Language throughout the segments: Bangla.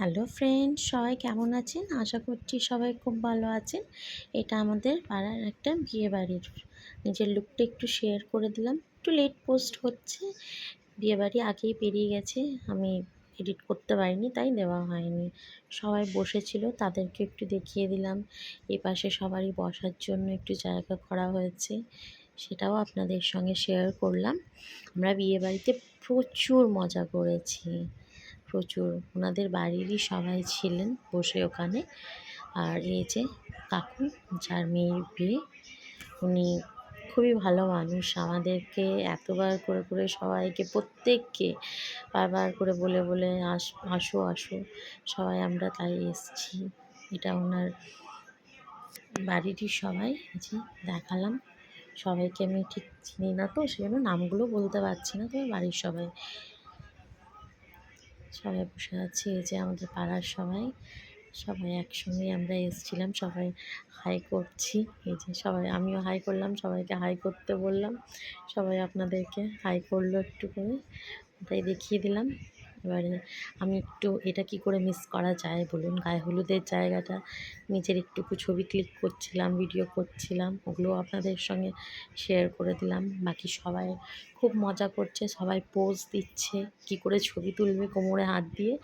হ্যালো ফ্রেন্ড, সবাই কেমন আছেন? আশা করছি সবাই খুব ভালো আছেন। এটা আমাদের পাড়ার একটা বিয়েবাড়ির নিজের লুকটা একটু শেয়ার করে দিলাম। একটু লেট পোস্ট হচ্ছে, বিয়েবাড়ি আগেই পেরিয়ে গেছে, আমি এডিট করতে পারিনি তাই দেওয়া হয়নি। সবাই বসেছিল, তাদেরকে একটু দেখিয়ে দিলাম। এপাশে সবারই বসার জন্য একটু জায়গা করা হয়েছে, সেটাও আপনাদের সঙ্গে শেয়ার করলাম। আমরা বিয়েবাড়িতে প্রচুর মজা করেছি, প্রচুর। ওনাদের বাড়িরই সবাই ছিলেন বসে ওখানে। আর এই যে কাকু, যার মেয়ের বিয়ে, উনি খুবই ভালো মানুষ। আমাদেরকে এতবার করে করে সবাইকে, প্রত্যেককে বারবার করে বলে বলে আসো আসো, সবাই আমরা তাই এসছি। এটা ওনার বাড়িরই সবাই। এই যে দেখালাম, সবাইকে আমি ঠিক চিনি না তো, সেজন্য নামগুলো বলতে পারছি না, তবে বাড়ির সবাই সবাই বসে আছে। এই যে আমাদের পাড়ার সবাই, সবাই একসঙ্গেই আমরা এসেছিলাম, সবাই হাই করছি। এই যে সবাই, আমিও হাই করলাম, সবাইকে হাই করতে বললাম, সবাই আপনাদেরকে হাই করলো একটু করে, তাই দেখিয়ে দিলাম। এবারে আমি একটু, এটা কি করে মিস করা যায় বলুন, গায়ে হলুদের জায়গাটা নিজের একটুকু ছবি ক্লিক করছিলাম, ভিডিও করছিলাম, ওগুলো আপনাদের সঙ্গে শেয়ার করে দিলাম। বাকি সবাই খুব মজা করছে, সবাই পোজ দিচ্ছে, কি করে ছবি তুলবে কোমরে হাত দিয়ে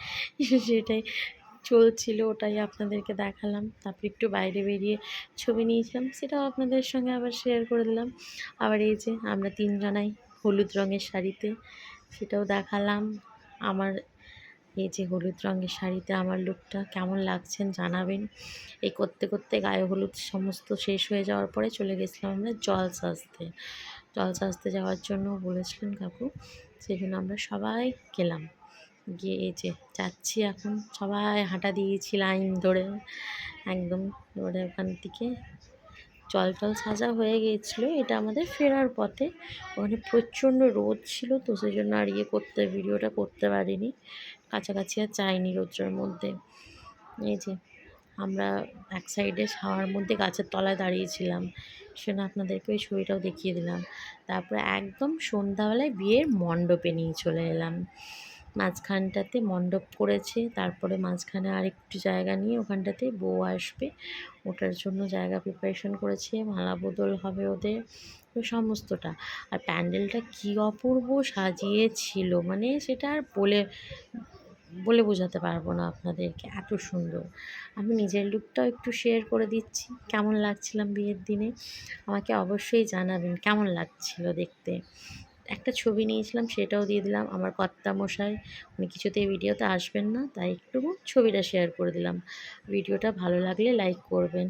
সেটাই চলছিল, ওটাই আপনাদেরকে দেখালাম। তারপর একটু বাইরে বেরিয়ে ছবি নিয়েছিলাম, সেটাও আপনাদের সঙ্গে আবার শেয়ার করে দিলাম। আবার এই যে আমরা তিনজনাই হলুদ রঙের শাড়িতে, সেটাও দেখালাম। আমার এই যে হলুদ রঙের শাড়িতে আমার লুকটা কেমন লাগছেন জানাবেন। এই করতে করতে গায়ে হলুদ সমস্ত শেষ হয়ে যাওয়ার পরে চলে গেছিলাম আমরা জল সাজতে। জল সাজতে যাওয়ার জন্য বলেছিলেন কাকু, সেই জন্য আমরা সবাই গেলাম। গিয়ে এই যে যাচ্ছি এখন, সবাই হাঁটা দিয়েছি লাইন ধরে একদম। এবারে ওখান থেকে জল টল সাজা হয়ে গিয়েছিলো, এটা আমাদের ফেরার পথে। ওখানে প্রচণ্ড রোদ ছিল, তো সেই জন্য আর ভিডিওটা করতে পারিনি, কাছাকাছি আর যাইনি রোদ্রের মধ্যে। এই যে আমরা এক সাইডে ছাওয়ার মধ্যে গাছের তলায় দাঁড়িয়েছিলাম, সেজন্য আপনাদেরকে ওই ছবিটাও দেখিয়ে দিলাম। তারপরে একদম সন্ধ্যাবেলায় বিয়ের মণ্ডপে নিয়ে চলে এলাম। মাঝখানটাতে মণ্ডপ করেছে, তারপরে মাঝখানে আরেকটু জায়গা নিয়ে ওখানটাতে বউ আসবে, ওটার জন্য জায়গা প্রিপারেশন করেছে, মালা বদল হবে ওদের, তো সমস্তটা। আর প্যান্ডেলটা কী অপূর্ব সাজিয়েছিল, মানে সেটা আর বলে বলে বোঝাতে পারবো না আপনাদেরকে, এত সুন্দর। আমি নিজের লুকটাও একটু শেয়ার করে দিচ্ছি, কেমন লাগছিলাম বিয়ের দিনে, আমাকে অবশ্যই জানাবেন কেমন লাগছিল দেখতে। একটা ছবি নিয়েছিলাম, সেটাও দিয়ে দিলাম। আমার কর্তামশাই, উনি কিছুতেই ভিডিওতে আসবেন না, তাই একটু ছবিটা শেয়ার করে দিলাম। ভিডিওটা ভালো লাগলে লাইক করবেন।